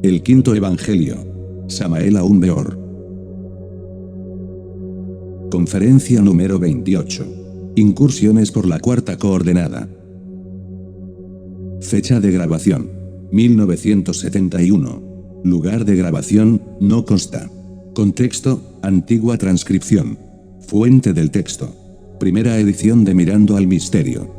El quinto evangelio. Samael aún peor. Conferencia número 28. Incursiones por la cuarta coordenada. Fecha de grabación: 1971. Lugar de grabación: no consta. Contexto: antigua transcripción. Fuente del texto: primera edición de Mirando al Misterio.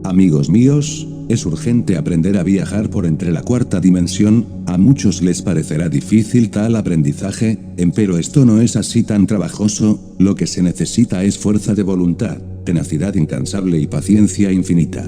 Amigos míos, es urgente aprender a viajar por entre la cuarta dimensión. A muchos les parecerá difícil tal aprendizaje, pero esto no es así tan trabajoso. Lo que se necesita es fuerza de voluntad, tenacidad incansable y paciencia infinita.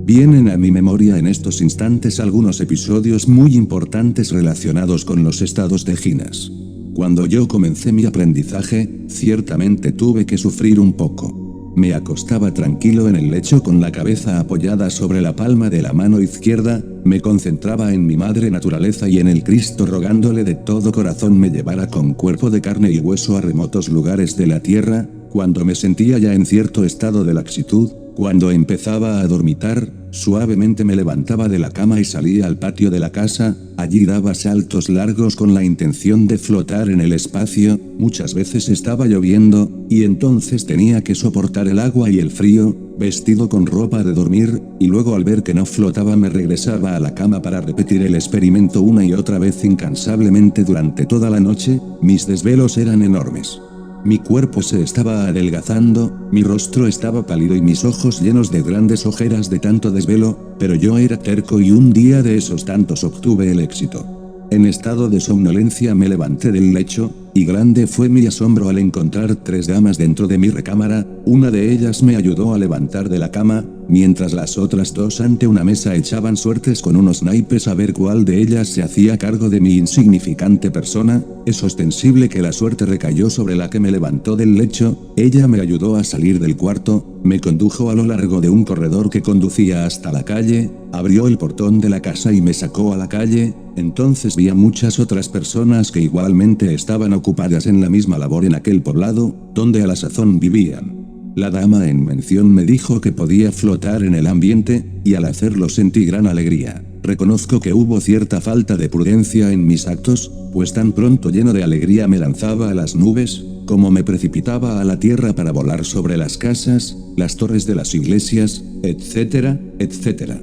Vienen a mi memoria en estos instantes algunos episodios muy importantes relacionados con los estados de Ginas. Cuando yo comencé mi aprendizaje, ciertamente tuve que sufrir un poco. Me acostaba tranquilo en el lecho con la cabeza apoyada sobre la palma de la mano izquierda, me concentraba en mi madre naturaleza y en el Cristo rogándole de todo corazón me llevara con cuerpo de carne y hueso a remotos lugares de la tierra. Cuando me sentía ya en cierto estado de laxitud, cuando empezaba a dormitar, suavemente me levantaba de la cama y salía al patio de la casa. Allí daba saltos largos con la intención de flotar en el espacio. Muchas veces estaba lloviendo, y entonces tenía que soportar el agua y el frío, vestido con ropa de dormir, y luego al ver que no flotaba me regresaba a la cama para repetir el experimento una y otra vez incansablemente durante toda la noche. Mis desvelos eran enormes. Mi cuerpo se estaba adelgazando, mi rostro estaba pálido y mis ojos llenos de grandes ojeras de tanto desvelo, pero yo era terco y un día de esos tantos obtuve el éxito. En estado de somnolencia me levanté del lecho, y grande fue mi asombro al encontrar 3 damas dentro de mi recámara. Una de ellas me ayudó a levantar de la cama, mientras las otras 2 ante una mesa echaban suertes con unos naipes a ver cuál de ellas se hacía cargo de mi insignificante persona. Es ostensible que la suerte recayó sobre la que me levantó del lecho. Ella me ayudó a salir del cuarto, me condujo a lo largo de un corredor que conducía hasta la calle, abrió el portón de la casa y me sacó a la calle. Entonces vi a muchas otras personas que igualmente estaban ocupadas en la misma labor en aquel poblado, donde a la sazón vivían. La dama en mención me dijo que podía flotar en el ambiente, y al hacerlo sentí gran alegría. Reconozco que hubo cierta falta de prudencia en mis actos, pues tan pronto lleno de alegría me lanzaba a las nubes, como me precipitaba a la tierra para volar sobre las casas, las torres de las iglesias, etcétera, etcétera.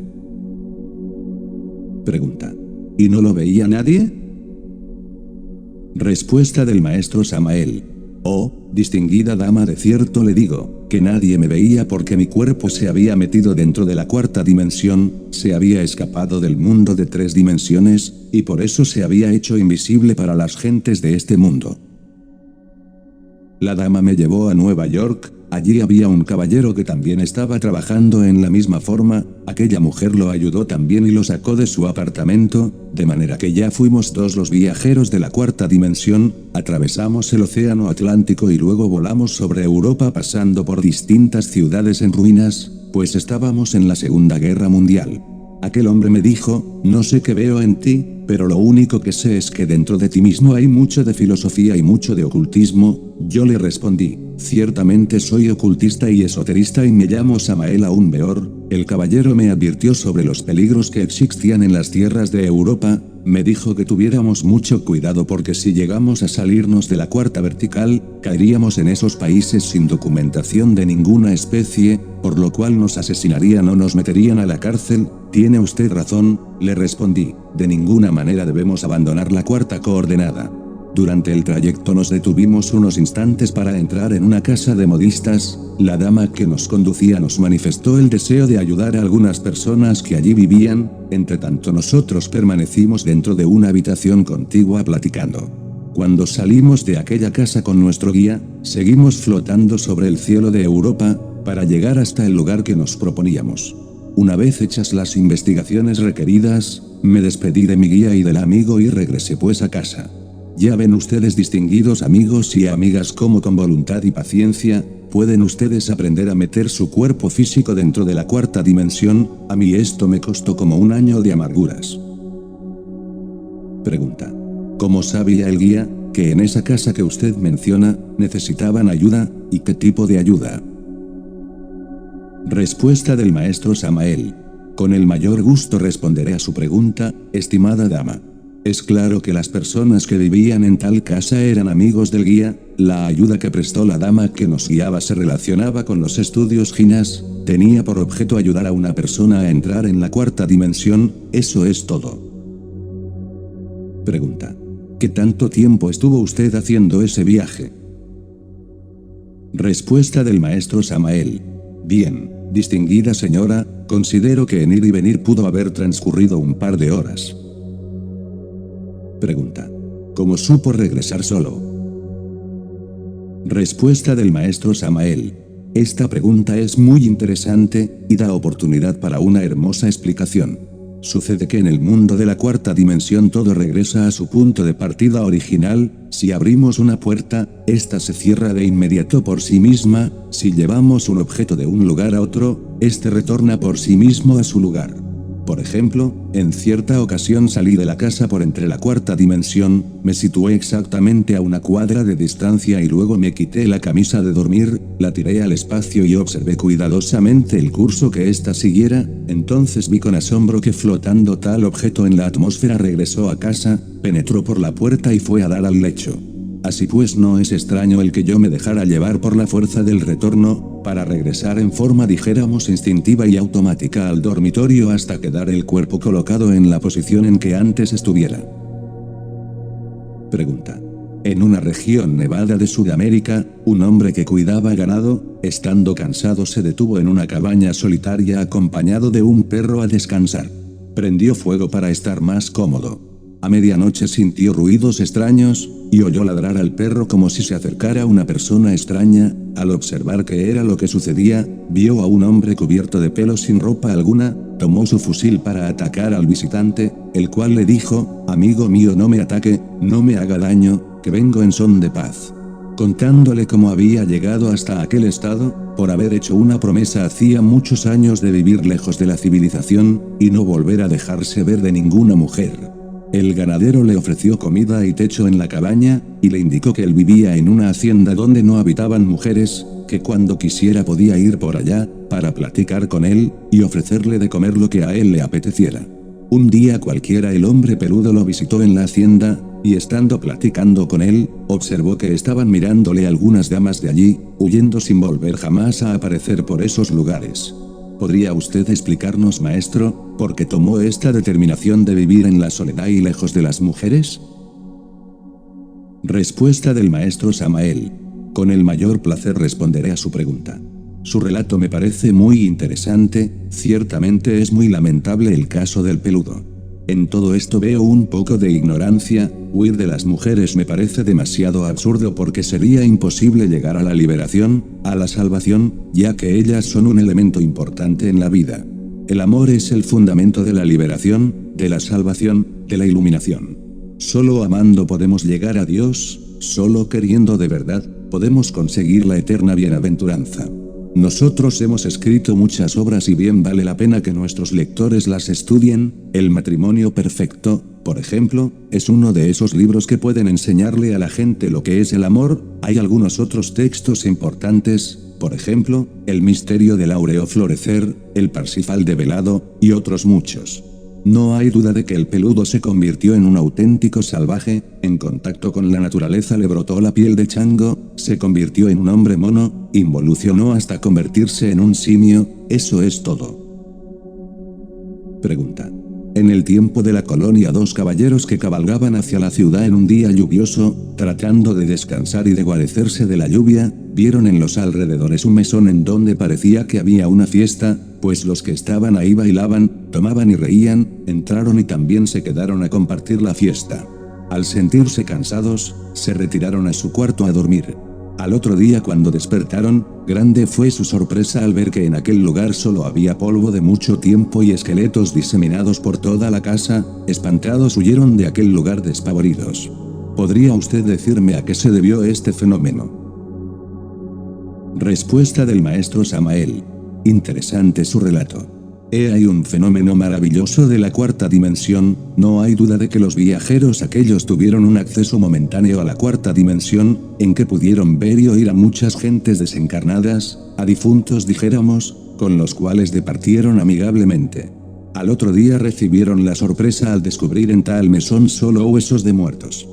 Pregunta: ¿y no lo veía nadie? Respuesta del maestro Samael: oh, distinguida dama, de cierto le digo, que nadie me veía porque mi cuerpo se había metido dentro de la cuarta dimensión, se había escapado del mundo de 3 dimensiones, y por eso se había hecho invisible para las gentes de este mundo. La dama me llevó a Nueva York. Allí había un caballero que también estaba trabajando en la misma forma. Aquella mujer lo ayudó también y lo sacó de su apartamento, de manera que ya fuimos 2 los viajeros de la cuarta dimensión. Atravesamos el océano Atlántico y luego volamos sobre Europa pasando por distintas ciudades en ruinas, pues estábamos en la Segunda Guerra Mundial. Aquel hombre me dijo: no sé qué veo en ti, pero lo único que sé es que dentro de ti mismo hay mucho de filosofía y mucho de ocultismo. Yo le respondí: ciertamente soy ocultista y esoterista y me llamo Samael aún peor. El caballero me advirtió sobre los peligros que existían en las tierras de Europa. Me dijo que tuviéramos mucho cuidado porque si llegamos a salirnos de la cuarta vertical, caeríamos en esos países sin documentación de ninguna especie, por lo cual nos asesinarían o nos meterían a la cárcel. Tiene usted razón, le respondí, de ninguna manera debemos abandonar la cuarta coordenada. Durante el trayecto nos detuvimos unos instantes para entrar en una casa de modistas. La dama que nos conducía nos manifestó el deseo de ayudar a algunas personas que allí vivían. Entre tanto nosotros permanecimos dentro de una habitación contigua platicando. Cuando salimos de aquella casa con nuestro guía, seguimos flotando sobre el cielo de Europa, para llegar hasta el lugar que nos proponíamos. Una vez hechas las investigaciones requeridas, me despedí de mi guía y del amigo y regresé pues a casa. Ya ven ustedes, distinguidos amigos y amigas, cómo con voluntad y paciencia, pueden ustedes aprender a meter su cuerpo físico dentro de la cuarta dimensión. A mí esto me costó como 1 año de amarguras. Pregunta: ¿cómo sabía el guía que en esa casa que usted menciona, necesitaban ayuda, y qué tipo de ayuda? Respuesta del maestro Samael: Con el mayor gusto responderé a su pregunta, estimada dama. Es claro que las personas que vivían en tal casa eran amigos del guía. La ayuda que prestó la dama que nos guiaba se relacionaba con los estudios Ginas, tenía por objeto ayudar a una persona a entrar en la cuarta dimensión, eso es todo. Pregunta. ¿Qué tanto tiempo estuvo usted haciendo ese viaje? Respuesta del maestro Samael. Bien, distinguida señora, considero que en ir y venir pudo haber transcurrido un par de horas. Pregunta. ¿Cómo supo regresar solo? Respuesta del maestro Samael. Esta pregunta es muy interesante, y da oportunidad para una hermosa explicación. Sucede que en el mundo de la cuarta dimensión todo regresa a su punto de partida original. Si abrimos una puerta, esta se cierra de inmediato por sí misma. Si llevamos un objeto de un lugar a otro, este retorna por sí mismo a su lugar. Por ejemplo, en cierta ocasión salí de la casa por entre la cuarta dimensión, me situé exactamente a una cuadra de distancia y luego me quité la camisa de dormir, la tiré al espacio y observé cuidadosamente el curso que ésta siguiera. Entonces vi con asombro que flotando tal objeto en la atmósfera regresó a casa, penetró por la puerta y fue a dar al lecho. Así pues no es extraño el que yo me dejara llevar por la fuerza del retorno, para regresar en forma dijéramos instintiva y automática al dormitorio hasta quedar el cuerpo colocado en la posición en que antes estuviera. Pregunta. En una región nevada de Sudamérica, un hombre que cuidaba ganado, estando cansado se detuvo en una cabaña solitaria acompañado de un perro a descansar. Prendió fuego para estar más cómodo. A medianoche sintió ruidos extraños, y oyó ladrar al perro como si se acercara una persona extraña. Al observar qué era lo que sucedía, vio a un hombre cubierto de pelo sin ropa alguna, tomó su fusil para atacar al visitante, el cual le dijo, amigo mío no me ataque, no me haga daño, que vengo en son de paz. Contándole cómo había llegado hasta aquel estado, por haber hecho una promesa hacía muchos años de vivir lejos de la civilización, y no volver a dejarse ver de ninguna mujer. El ganadero le ofreció comida y techo en la cabaña, y le indicó que él vivía en una hacienda donde no habitaban mujeres, que cuando quisiera podía ir por allá, para platicar con él, y ofrecerle de comer lo que a él le apeteciera. Un día cualquiera el hombre peludo lo visitó en la hacienda, y estando platicando con él, observó que estaban mirándole algunas damas de allí, huyendo sin volver jamás a aparecer por esos lugares. ¿Podría usted explicarnos, maestro, por qué tomó esta determinación de vivir en la soledad y lejos de las mujeres? Respuesta del maestro Samael. Con el mayor placer responderé a su pregunta. Su relato me parece muy interesante, ciertamente es muy lamentable el caso del peludo. En todo esto veo un poco de ignorancia, huir de las mujeres me parece demasiado absurdo porque sería imposible llegar a la liberación, a la salvación, ya que ellas son un elemento importante en la vida. El amor es el fundamento de la liberación, de la salvación, de la iluminación. Solo amando podemos llegar a Dios, solo queriendo de verdad, podemos conseguir la eterna bienaventuranza. Nosotros hemos escrito muchas obras y bien vale la pena que nuestros lectores las estudien. El matrimonio perfecto, por ejemplo, es uno de esos libros que pueden enseñarle a la gente lo que es el amor. Hay algunos otros textos importantes, por ejemplo, El misterio del áureo florecer, El Parsifal develado, y otros muchos. No hay duda de que el peludo se convirtió en un auténtico salvaje, en contacto con la naturaleza le brotó la piel de chango, se convirtió en un hombre mono, involucionó hasta convertirse en un simio, eso es todo. Pregunta. En el tiempo de la colonia dos caballeros que cabalgaban hacia la ciudad en un día lluvioso, tratando de descansar y de guarecerse de la lluvia, vieron en los alrededores un mesón en donde parecía que había una fiesta, pues los que estaban ahí bailaban, tomaban y reían, entraron y también se quedaron a compartir la fiesta. Al sentirse cansados, se retiraron a su cuarto a dormir. Al otro día cuando despertaron, grande fue su sorpresa al ver que en aquel lugar solo había polvo de mucho tiempo y esqueletos diseminados por toda la casa. Espantados huyeron de aquel lugar despavoridos. ¿Podría usted decirme a qué se debió este fenómeno? Respuesta del maestro Samael. Interesante su relato. Hay un fenómeno maravilloso de la cuarta dimensión, no hay duda de que los viajeros aquellos tuvieron un acceso momentáneo a la cuarta dimensión, en que pudieron ver y oír a muchas gentes desencarnadas, a difuntos dijéramos, con los cuales departieron amigablemente. Al otro día recibieron la sorpresa al descubrir en tal mesón solo huesos de muertos.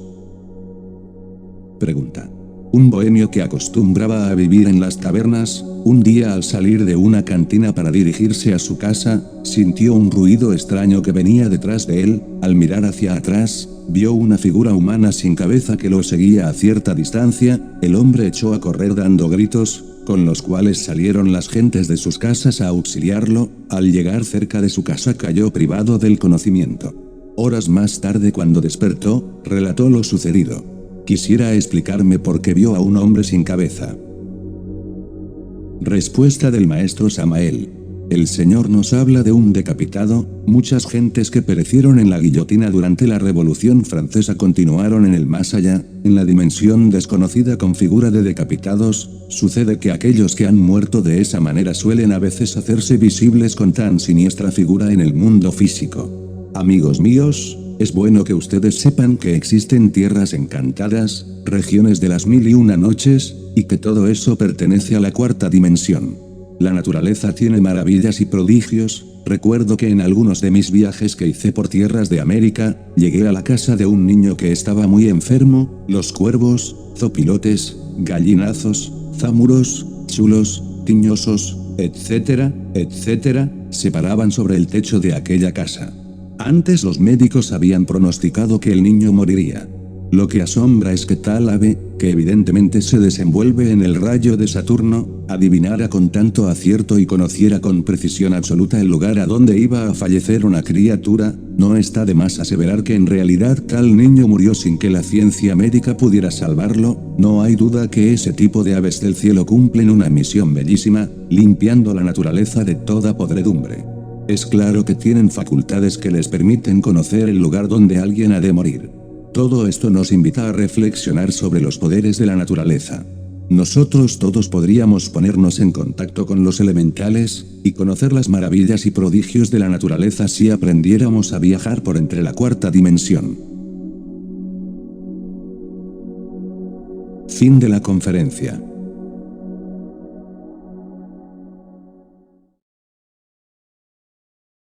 Pregunta. Un bohemio que acostumbraba a vivir en las tabernas, un día al salir de una cantina para dirigirse a su casa, sintió un ruido extraño que venía detrás de él. Al mirar hacia atrás, vio una figura humana sin cabeza que lo seguía a cierta distancia. El hombre echó a correr dando gritos, con los cuales salieron las gentes de sus casas a auxiliarlo. Al llegar cerca de su casa cayó privado del conocimiento. Horas más tarde, cuando despertó, relató lo sucedido. Quisiera explicarme por qué vio a un hombre sin cabeza. Respuesta del maestro Samael. El Señor nos habla de un decapitado. Muchas gentes que perecieron en la guillotina durante la Revolución Francesa continuaron en el más allá, en la dimensión desconocida con figura de decapitados. Sucede que aquellos que han muerto de esa manera suelen a veces hacerse visibles con tan siniestra figura en el mundo físico. Amigos míos, es bueno que ustedes sepan que existen tierras encantadas, regiones de las 1001 noches, y que todo eso pertenece a la cuarta dimensión. La naturaleza tiene maravillas y prodigios. Recuerdo que en algunos de mis viajes que hice por tierras de América, llegué a la casa de un niño que estaba muy enfermo. Los cuervos, zopilotes, gallinazos, zámuros, chulos, tiñosos, etcétera, etcétera, se paraban sobre el techo de aquella casa. Antes los médicos habían pronosticado que el niño moriría. Lo que asombra es que tal ave, que evidentemente se desenvuelve en el rayo de Saturno, adivinara con tanto acierto y conociera con precisión absoluta el lugar a donde iba a fallecer una criatura. No está de más aseverar que en realidad tal niño murió sin que la ciencia médica pudiera salvarlo. No hay duda que ese tipo de aves del cielo cumplen una misión bellísima, limpiando la naturaleza de toda podredumbre. Es claro que tienen facultades que les permiten conocer el lugar donde alguien ha de morir. Todo esto nos invita a reflexionar sobre los poderes de la naturaleza. Nosotros todos podríamos ponernos en contacto con los elementales, y conocer las maravillas y prodigios de la naturaleza si aprendiéramos a viajar por entre la cuarta dimensión. Fin de la conferencia.